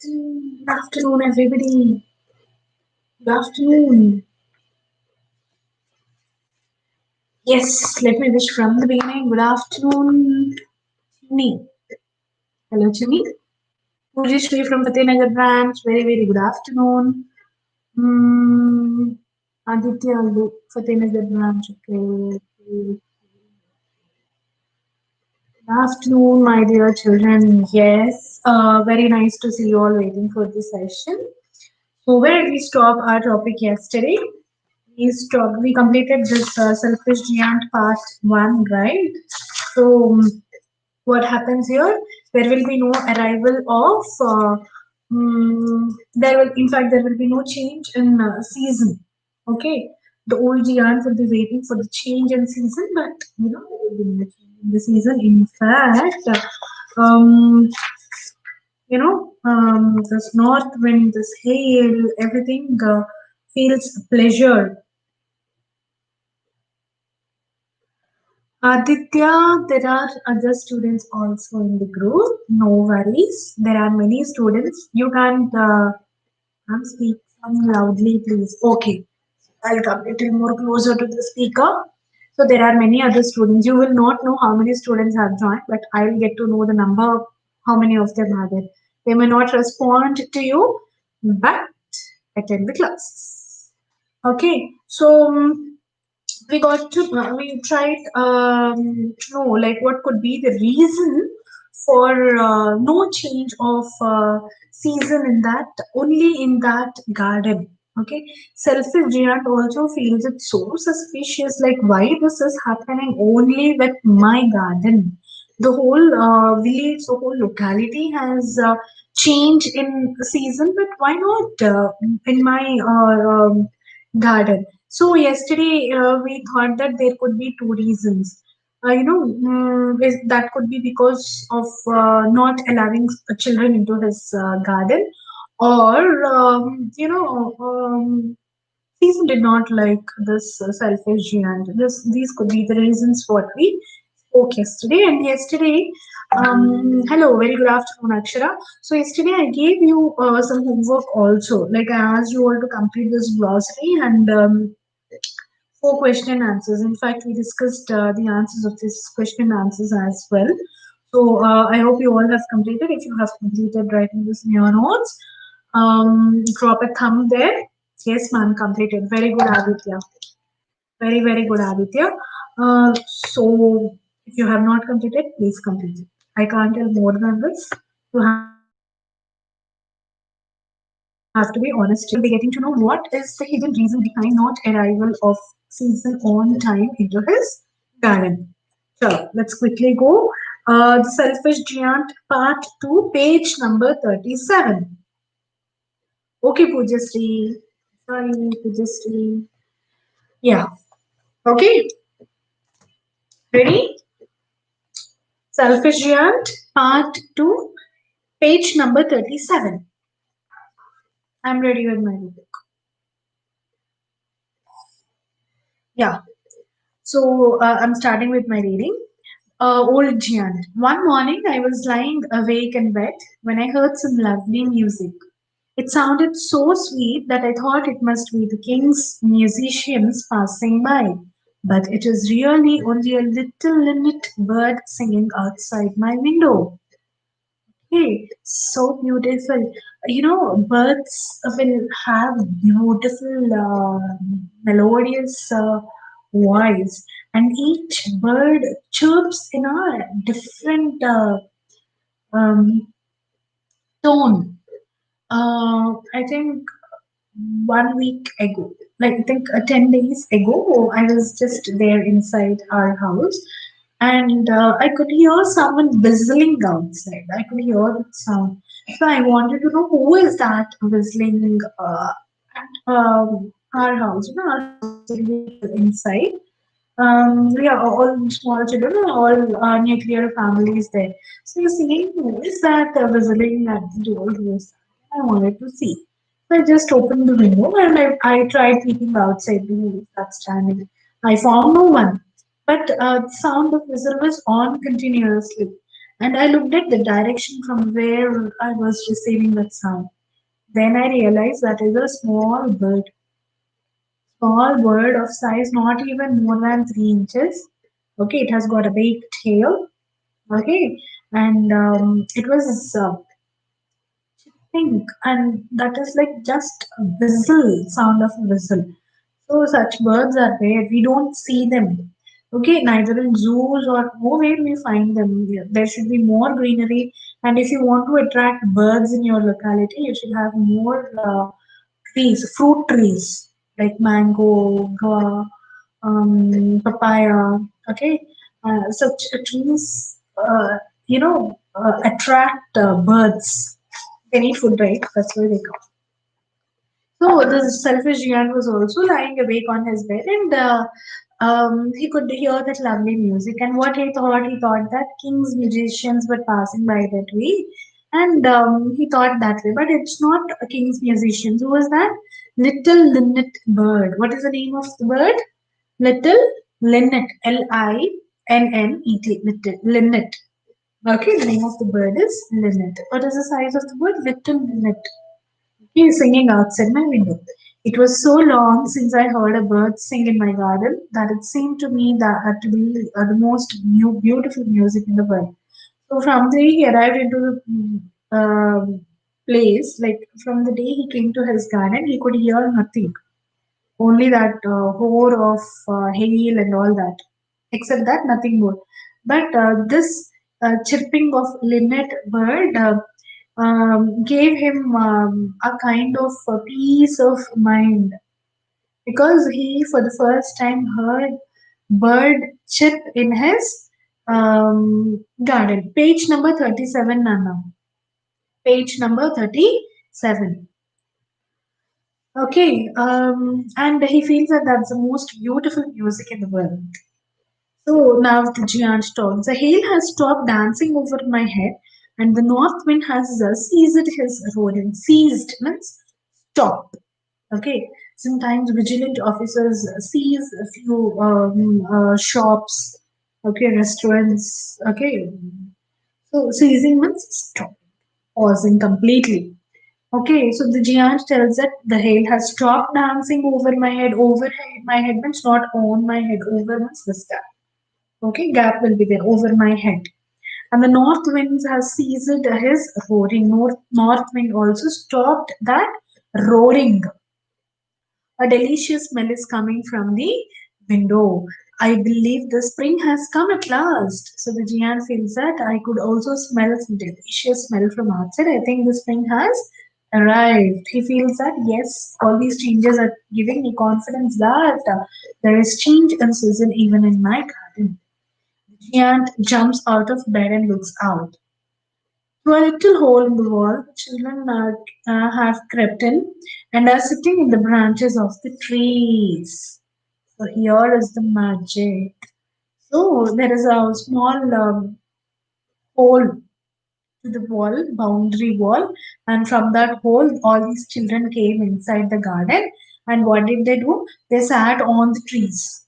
Good afternoon, everybody. Good afternoon. Yes, let me wish from the beginning. Good afternoon, Chini. Hello, Chini. Pujishri from Fatehnagar branch. Very, very good afternoon. Hmm. Aditya Allu, Fatehnagar branch. Okay. Good afternoon, my dear children. Yes, very nice to see you all waiting for this session. So, where did we stop our topic yesterday? We completed this selfish giant part one, right? So what happens here? There will be no arrival of. There will, in fact, there will be no change in season. Okay, the old giant will be waiting for the change in season, but there will be no change in the season. In fact, this north wind, this hail, everything feels pleasure. Aditya, there are other students also in the group. No worries. There are many students. You can't speak loudly, please. Okay. I'll come a little more closer to the speaker. So there are many other students. You will not know how many students have joined, but I will get to know the number of how many of them are there. They may not respond to you, but attend the class. Okay. So we tried to know like what could be the reason for no change of season in that only in that garden. Okay, selfish giant also feels it so suspicious, like why this is happening only with my garden. The whole village, the whole locality has changed in season, but why not in my garden? So yesterday we thought that there could be two reasons. That could be because of not allowing children into his garden, or season did not like this selfish giant. These could be the reasons what we spoke yesterday. And yesterday, hello, very good afternoon, Akshara. So yesterday I gave you some homework also. Like I asked you all to complete this glossary and four question and answers. In fact, we discussed the answers of this question and answers as well. So I hope you all have completed. If you have completed writing this in your notes, drop a thumb there. Yes, ma'am, completed. Very good, Aditya. Very, very good, Aditya. So if you have not completed, please complete it. I can't tell more than this. You have to be honest. You will be getting to know what is the hidden reason behind not arrival of season on time into his garden. So let's quickly go. The Selfish Giant Part 2, page number 37. Okay, Pujasri. Sorry, Pujasri. Yeah. Okay. Ready? Selfish Giant Part 2, page number 37. I'm ready with my book. Yeah. So I'm starting with my reading. Old Giant. One morning I was lying awake in bed when I heard some lovely music. It sounded so sweet that I thought it must be the king's musicians passing by. But it is really only a little linnet bird singing outside my window. Hey, so beautiful. Birds will have beautiful, melodious voice, and each bird chirps in a different um, tone. I think 1 week ago, like I think 10 days ago, I was just there inside our house, and I could hear someone whistling outside. I could hear the sound. So I wanted to know who is that whistling at our house. Our house is really inside. We are all small children, all nuclear families there. So you see, who is that whistling at the door? Who is that? I wanted to see. So I just opened the window and I tried peeping outside the who is that standing. I found no one, but the sound of whistle was on continuously. and I looked at the direction from where I was receiving that sound. Then I realized that is a small bird of size not even more than 3 inches. Okay, it has got a big tail. Okay, and it was pink, and that is like just a whistle, sound of a whistle. So such birds are rare. We don't see them. Okay, neither in zoos or nowhere we find them. There should be more greenery, and if you want to attract birds in your locality, you should have more fruit trees like mango, guava, papaya. Okay, such trees, attract birds. They need food, right? That's why they come. So the selfish giant was also lying awake on his bed, and he could hear that lovely music. And what he thought that kings, musicians were passing by that way, and he thought that way. But it's not a king's musicians. Who was that? Little linnet bird. What is the name of the bird? Little linnet. Linnet. Little linnet. Okay, the name of the bird is linnet. What is the size of the bird? Little linnet. He is singing outside my window. It was so long since I heard a bird sing in my garden that it seemed to me that had to be the most beautiful music in the world. So from the day he arrived into the place, like from the day he came to his garden, he could hear nothing, only that roar of hail and all that. Except that, nothing more. But this chirping of linnet bird gave him a kind of peace of mind because he, for the first time, heard bird chirp in his garden. Page number 37, Nana. Page number 37. Okay, and he feels that that's the most beautiful music in the world. So now the giant talks. The hail has stopped dancing over my head, and the north wind has ceased his roaring. Ceased means stop. Okay. Sometimes vigilant officers seize a few shops, okay, restaurants. Okay. So seizing means stop, pausing completely. Okay, so the giant tells that the hail has stopped dancing over my head. Over my head means not on my head. Over means the sky. Okay, gap will be there over my head. And the north winds has ceased his roaring. North wind also stopped that roaring. A delicious smell is coming from the window. I believe the spring has come at last. So the giant feels that I could also smell some delicious smell from outside. I think the spring has arrived. He feels that yes, all these changes are giving me confidence that there is change in season even in my garden. The giant jumps out of bed and looks out. Through a little hole in the wall, the children have crept in and are sitting in the branches of the trees. So here is the magic. So there is a small hole to the wall, boundary wall, and from that hole, all these children came inside the garden. And what did they do? They sat on the trees.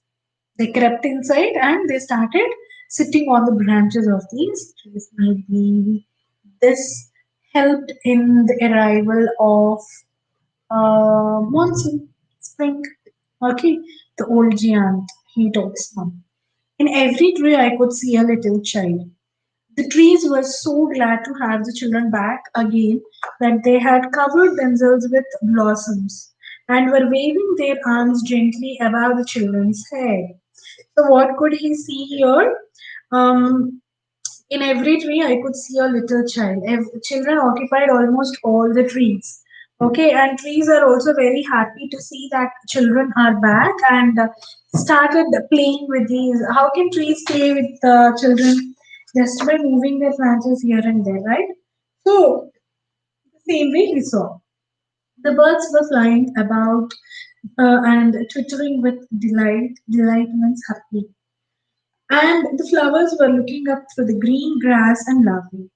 They crept inside and they started sitting on the branches of these trees. Maybe this helped in the arrival of monsoon, spring. Okay, the old giant, he talks now. In every tree, I could see a little child. The trees were so glad to have the children back again that they had covered themselves with blossoms and were waving their arms gently above the children's head. So, what could he see here? Um, in every tree, I could see a little child. Children occupied almost all the trees. Okay, and trees are also very happy to see that children are back and started playing with these. How can trees play with children? Just by moving their branches here and there, right? So, the same way we saw. The birds were flying about and twittering with delight. Delight means happy. And the flowers were looking up through the green grass and laughing.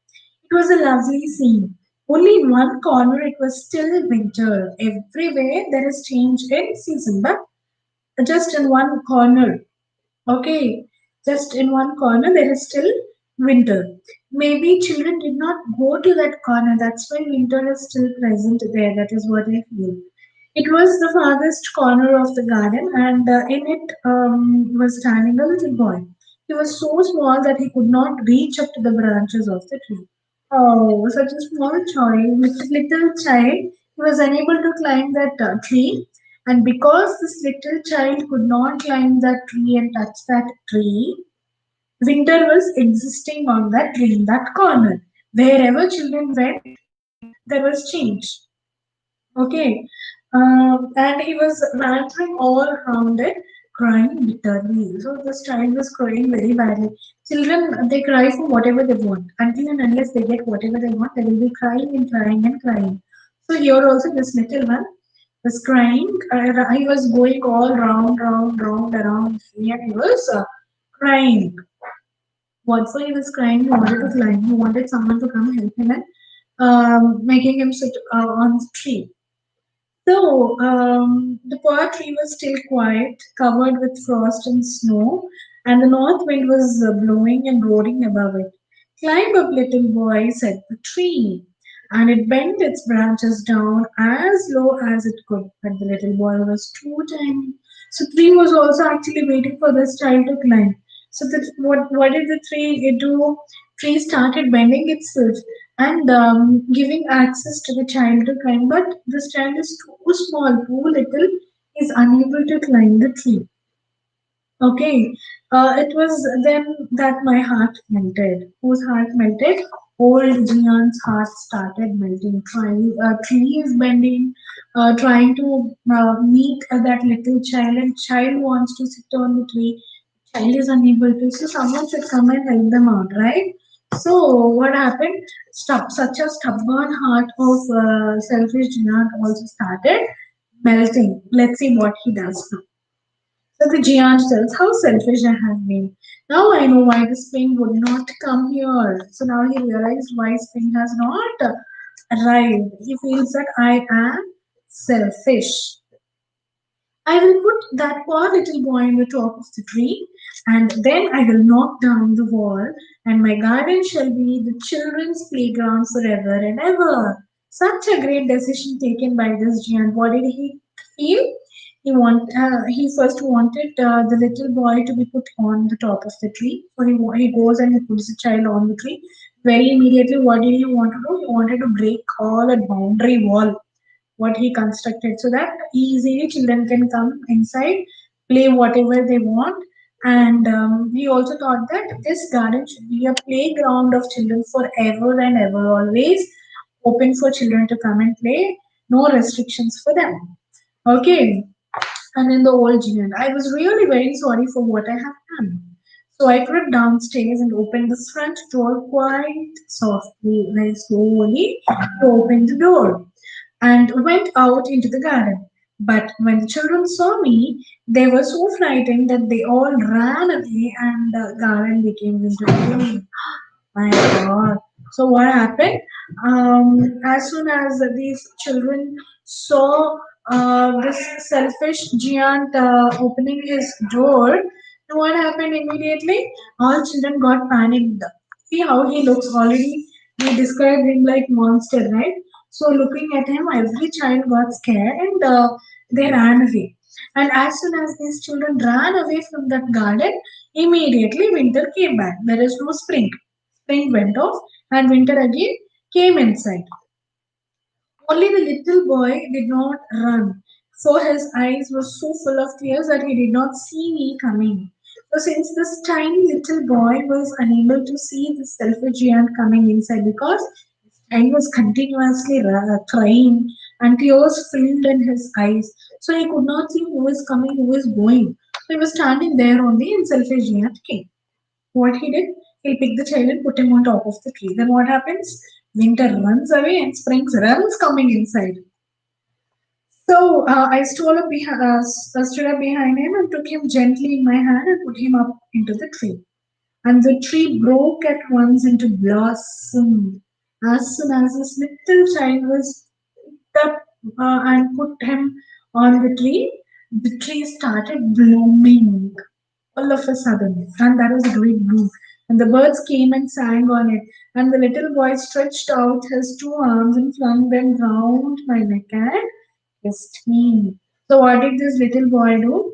It was a lovely scene. Only in one corner it was still winter. Everywhere there is change in season, but just in one corner. Okay, just in one corner there is still winter. Maybe children did not go to that corner. That's why winter is still present there. That is what I feel. It was the farthest corner of the garden, and in it was standing a little boy. He was so small that he could not reach up to the branches of the tree. Oh, such a small child, little child, he was unable to climb that tree. And because this little child could not climb that tree and touch that tree, winter was existing on that tree, in that corner. Wherever children went, there was change. Okay. And he was wandering all around it, crying bitterly. So this child was crying very badly. Children, they cry for whatever they want. Until and unless they get whatever they want, they will be crying and crying and crying. So here also, this little one was crying. He was going all round, round, round, around me, and he was crying. What for he was crying? He wanted to climb. He wanted someone to come help him and making him sit on the tree. So, the poor tree was still quiet, covered with frost and snow, and the north wind was blowing and roaring above it. Climb up, little boy, said the tree, and it bent its branches down as low as it could. But the little boy was too tiny. So, tree was also actually waiting for this child to climb. So, what did the tree do? Tree started bending itself and giving access to the child to climb. But this child is too small, too little, is unable to climb the tree. Okay, it was then that my heart melted. Whose heart melted? Old Jian's heart started melting. Tree is bending, trying to meet that little child, and child wants to sit on the tree. Child is unable to. So someone should come and help them out, right? So what happened? Such a stubborn heart of selfish Jian also started melting. Let's see what he does now. So the giant tells how selfish I have been. Now I know why the spring would not come here. So now he realized why spring has not arrived. He feels that I am selfish. I will put that poor little boy on the top of the tree, and then I will knock down the wall, and my garden shall be the children's playground forever and ever. Such a great decision taken by this giant. What did he feel? He first wanted the little boy to be put on the top of the tree. So he goes and he puts the child on the tree. Very immediately, what did he want to do? He wanted to break all that boundary wall what he constructed so that easily children can come inside, play whatever they want. And we also thought that this garden should be a playground of children forever and ever, always open for children to come and play, no restrictions for them. Okay, and in the old gym, I was really very sorry for what I have done. So I crept downstairs and opened the front door quite softly, very slowly. To open the door and went out into the garden. But when the children saw me, they were so frightened that they all ran away and the garden became into gloom. My God. So what happened? As soon as these children saw this selfish giant opening his door, what happened immediately? All children got panicked. See how he looks already. We described him like monster, right? So looking at him, every child got scared and they ran away. And as soon as these children ran away from that garden, immediately winter came back. There is no spring. Spring went off and winter again came inside. Only the little boy did not run, for his eyes were so full of tears that he did not see me coming. So, since this tiny little boy was unable to see the selfish giant coming inside because his child was continuously crying and tears filled in his eyes, so he could not see who was coming, who was going. So, he was standing there only and selfish giant came. What he did, he'll pick the child and put him on top of the tree. Then what happens? Winter runs away and spring runs coming inside. So I stood up behind him and took him gently in my hand and put him up into the tree. And the tree broke at once into blossom. As soon as this little child was picked up and put him on the tree started blooming all of a sudden, and that was a great bloom. And the birds came and sang on it, and the little boy stretched out his two arms and flung them round my neck and kissed me. So, what did this little boy do?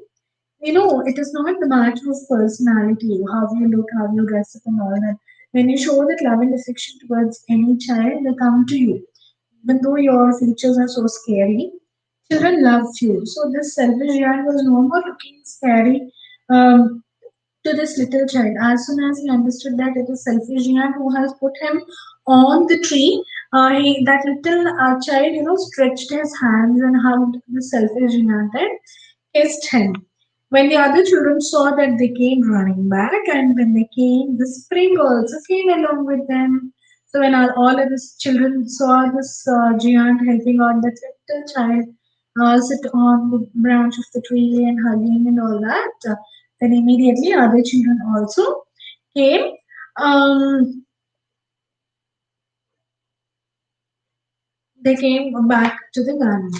It is not the matter of personality, how you look, how you dress up, and all that. When you show that love and affection towards any child, they come to you. Even though your features are so scary, children love you. So this selfish giant was no more looking scary to this little child. As soon as he understood that it is selfish giant who has put him on the tree, that little child, stretched his hands and hugged the selfish giant and kissed him. When the other children saw that, they came running back, and when they came, the spring also came along with them. So when all of these children saw this giant helping out that little child sit on the branch of the tree and hugging and all that, then immediately other children also came. Um, they came back to the garden.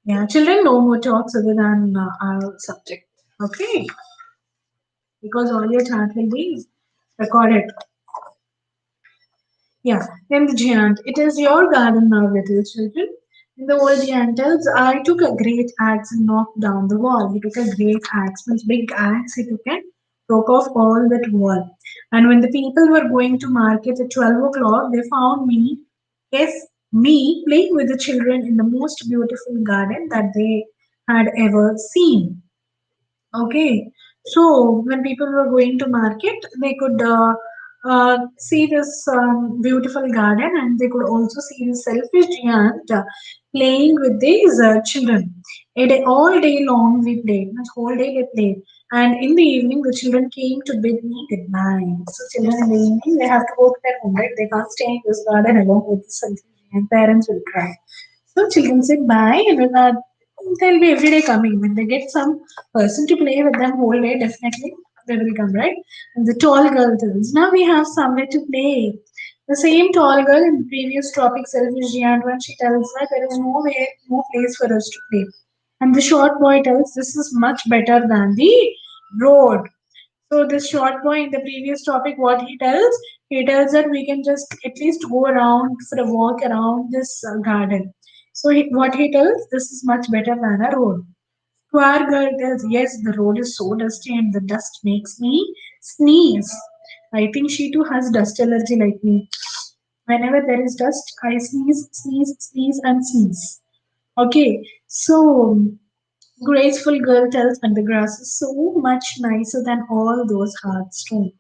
Yeah, children know more talks other than our subject. Okay, because all your chat will be recorded. Yeah, then the giant. It is your garden now, little children. And the old giant tells, I took a great axe and knocked down the wall. He took a great axe, means big axe, he took and broke off all that wall. And when the people were going to market at 12 o'clock, they found me, yes, me, playing with the children in the most beautiful garden that they had ever seen. Okay, so when people were going to market, they could see this beautiful garden, and they could also see the selfish giant playing with these children. All day long we played, not whole day we played. And in the evening, the children came to bid me good night. So children in the evening, they have to go to their home, right? They can't stay in this garden along with the selfish giant. Parents will cry. So children said bye, and they'll be every day coming. When they get some person to play with them whole day, definitely they will come, right? And the tall girl tells, now we have somewhere to play. The same tall girl in the previous topic, Selfish Giant, when she tells that there is no way, no place for us to play. And the short boy tells, this is much better than the road. So this short boy in the previous topic, what he tells that we can just at least go around for a walk around this garden. So what he tells, this is much better than a road. Square girl tells, yes, the road is so dusty and the dust makes me sneeze. I think she too has dust allergy like me. Whenever there is dust, I sneeze, sneeze, sneeze, and sneeze. Okay, so graceful girl tells, and the grass is so much nicer than all those hard stones.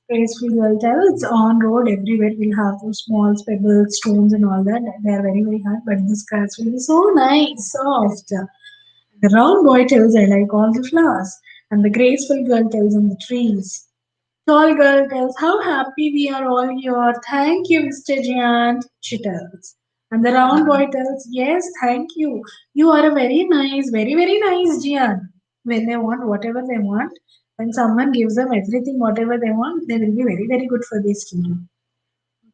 Graceful girl tells, on road everywhere we'll have those small pebbles, stones, and all that. They are very, very hard, but this grass will be so nice, soft. The round boy tells, I like all the flowers. And the graceful girl tells, on the trees. Tall girl tells, how happy we are all here. Thank you, Mr. Giant, she tells. And the round boy tells, yes, thank you. You are a very nice, very, very nice Giant. When they want whatever they want, when someone gives them everything, whatever they want, they will be very, very good for these children.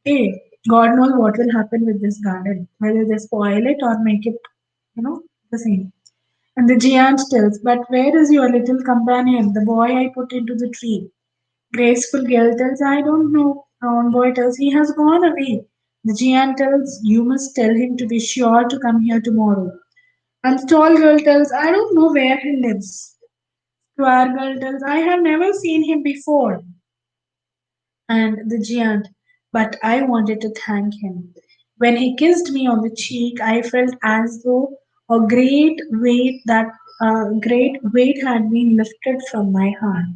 Okay, God knows what will happen with this garden, whether they spoil it or make it, the same. And the giant tells, but where is your little companion, the boy I put into the tree? Graceful girl tells, I don't know. Round boy tells, he has gone away. The giant tells, you must tell him to be sure to come here tomorrow. And the tall girl tells, I don't know where he lives. Square girl tells, I have never seen him before. And the giant, but I wanted to thank him. When he kissed me on the cheek, I felt as though a great weight had been lifted from my heart.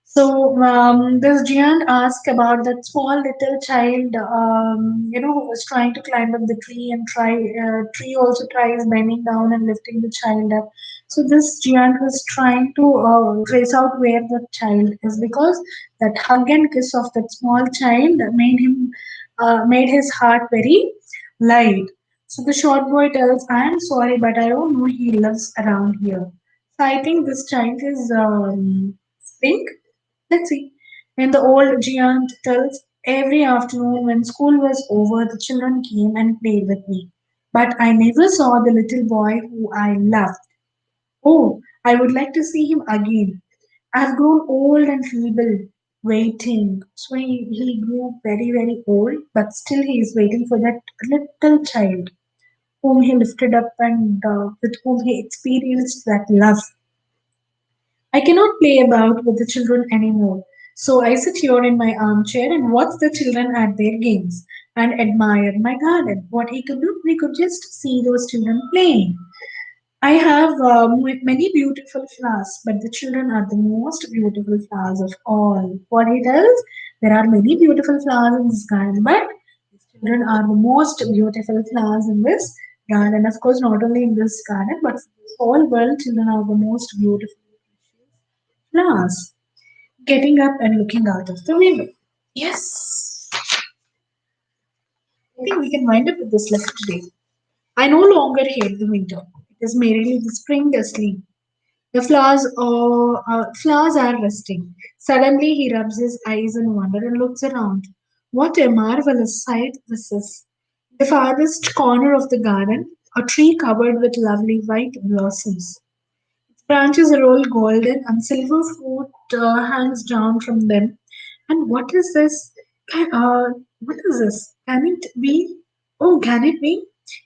So this giant asked about that small little child, who was trying to climb up the tree and tree also tries bending down and lifting the child up. So this giant was trying to trace out where the child is, because that hug and kiss of that small child made his heart very light. So the short boy tells, "I am sorry, but I don't know he lives around here." So I think this child is Spring. Let's see. And the old giant tells, every afternoon when school was over, the children came and played with me. But I never saw the little boy who I loved. Oh, I would like to see him again. I've grown old and feeble, waiting. So he grew very, very old, but still he is waiting for that little child whom he lifted up and with whom he experienced that love. I cannot play about with the children anymore. So I sit here in my armchair and watch the children at their games and admire my garden. What he could do, we could just see those children playing. I have many beautiful flowers, but the children are the most beautiful flowers of all. What he tells, there are many beautiful flowers in this garden, but the children are the most beautiful flowers in this garden. Of course, not only in this garden, but in this whole world, children are the most beautiful flowers. Getting up and looking out of the window. Yes, I think we can wind up with this lesson today. I no longer hate the winter. It is merely the spring asleep. The flowers are resting. Suddenly he rubs his eyes in wonder and looks around. What a marvelous sight this is. The farthest corner of the garden, a tree covered with lovely white blossoms. Its branches are all golden and silver fruit hangs down from them. And what is this? What is this? Can it be? Oh, can it be?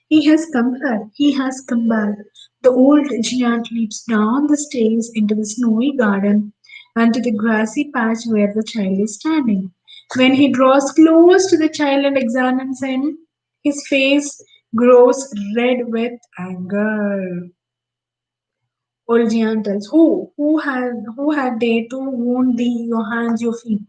He has come back. He has come back. The old giant leaps down the stairs into the snowy garden and to the grassy patch where the child is standing. When he draws close to the child and examines him, his face grows red with anger. Old Giantles, who had dared to wound thee, your hands, your feet?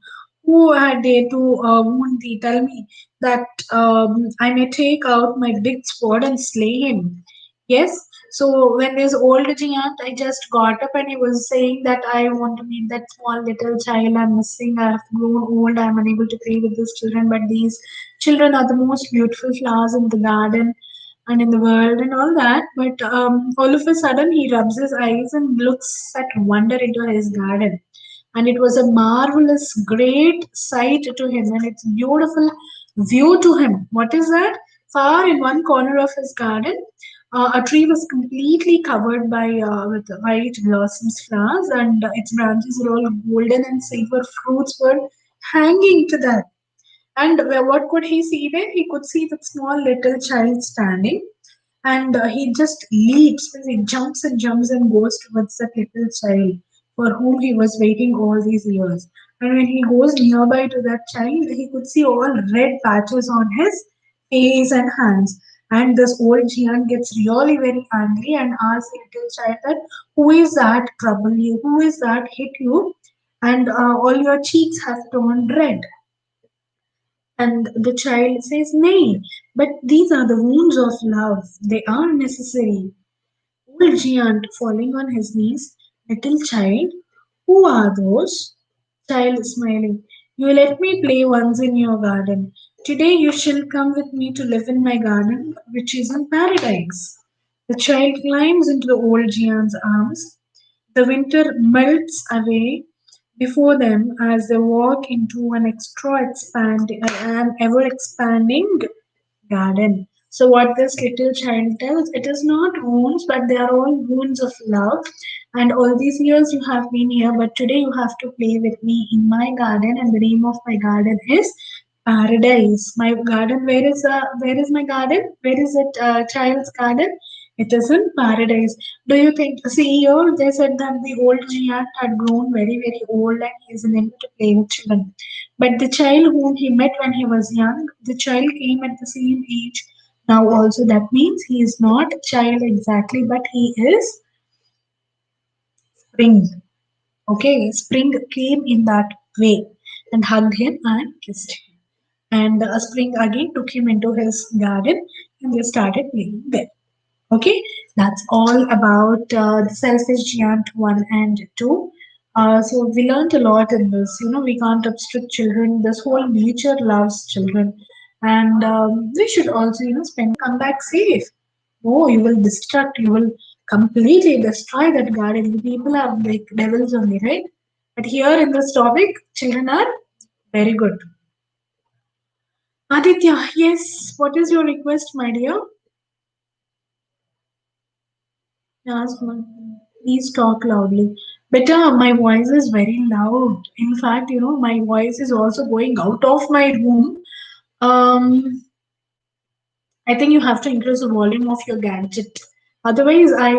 Who had dared to wound thee? Tell me that I may take out my big sword and slay him. Yes. So when this old giant, I just got up and he was saying that I want to meet that small little child. I'm missing. I have grown old. I'm unable to play with these children. But these children are the most beautiful flowers in the garden and in the world and all that. But all of a sudden, he rubs his eyes and looks at wonder into his garden. And it was a marvelous, great sight to him, and it's beautiful view to him. What is that? Far in one corner of his garden, a tree was completely covered by with white blossoms, flowers, and its branches were all golden and silver fruits were hanging to that. And what could he see there? He could see that small little child standing, and he just leaps, he jumps and jumps and goes towards that little child for whom he was waiting all these years. And when he goes nearby to that child, he could see all red patches on his face and hands. And this old giant gets really very angry and asks the little child that, who is that trouble you? Who is that hit you? And all your cheeks have turned red. And the child says, nay, but these are the wounds of love. They are necessary. Old giant falling on his knees. Little child, who are those? Child smiling. You let me play once in your garden. Today you shall come with me to live in my garden, which is in paradise. The child climbs into the old giant's arms. The winter melts away before them as they walk into an ever expanding garden. So what this little child tells, it is not wounds, but they are all wounds of love. And all these years you have been here, but today you have to play with me in my garden, and the name of my garden is Paradise. My garden, where is my garden? Where is it, child's garden? It is in paradise. Do you think? See here, they said that the old giant had grown very, very old and he is unable to play with children. But the child whom he met when he was young, the child came at the same age. Now also that means he is not a child exactly, but he is spring. Okay, spring came in that way and hugged him and kissed him. And spring again took him into his garden and they started playing there. Okay, that's all about the selfish giant 1 and 2. So we learned a lot in this. You know, we can't obstruct children. This whole nature loves children, and we should also, spend come back safe. Oh, you will destruct. You will completely destroy that garden. The people are like devils only, right? But here in this topic, children are very good. Aditya, yes. What is your request, my dear? Yes, ma'am. Please talk loudly. Better, my voice is very loud. In fact, my voice is also going out of my room. Um, I think you have to increase the volume of your gadget. Otherwise, I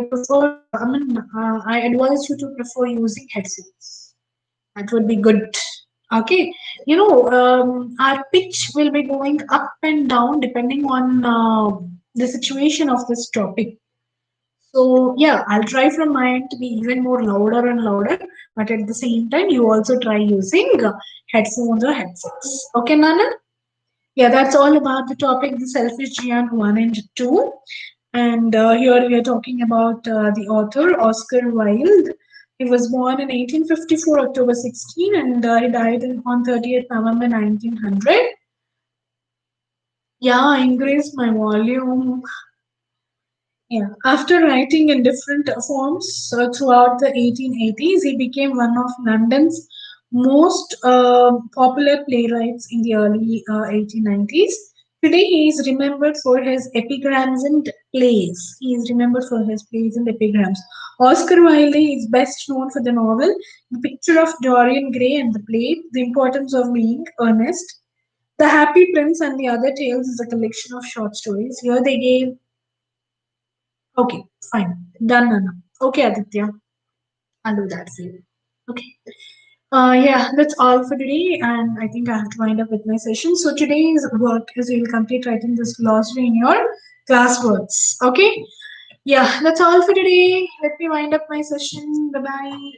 advise you to prefer using headsets. That would be good. Okay. Our pitch will be going up and down depending on the situation of this topic. So yeah, I'll try from my end to be even more louder and louder, but at the same time, you also try using headphones or headsets. Okay, Nana? Yeah, that's all about the topic, the selfish Gian 1 and 2. And here we are talking about the author, Oscar Wilde. He was born in 1854, October 16, and he died on 30th November 1900. Yeah, I increased my volume. Yeah. After writing in different forms throughout the 1880s, he became one of London's most popular playwrights in the early 1890s. Today, he is remembered for his epigrams and plays. He is remembered for his plays and epigrams. Oscar Wilde is best known for the novel The Picture of Dorian Gray and the play The Importance of Being Earnest. The Happy Prince and the Other Tales is a collection of short stories. Here they gave. Okay, fine. Done, Nana. Okay, Aditya. I'll do that for you. Okay. Yeah, that's all for today, and I think I have to wind up with my session. So today's work is you'll complete writing this glossary in your class words. Okay. Yeah, that's all for today. Let me wind up my session. Bye bye.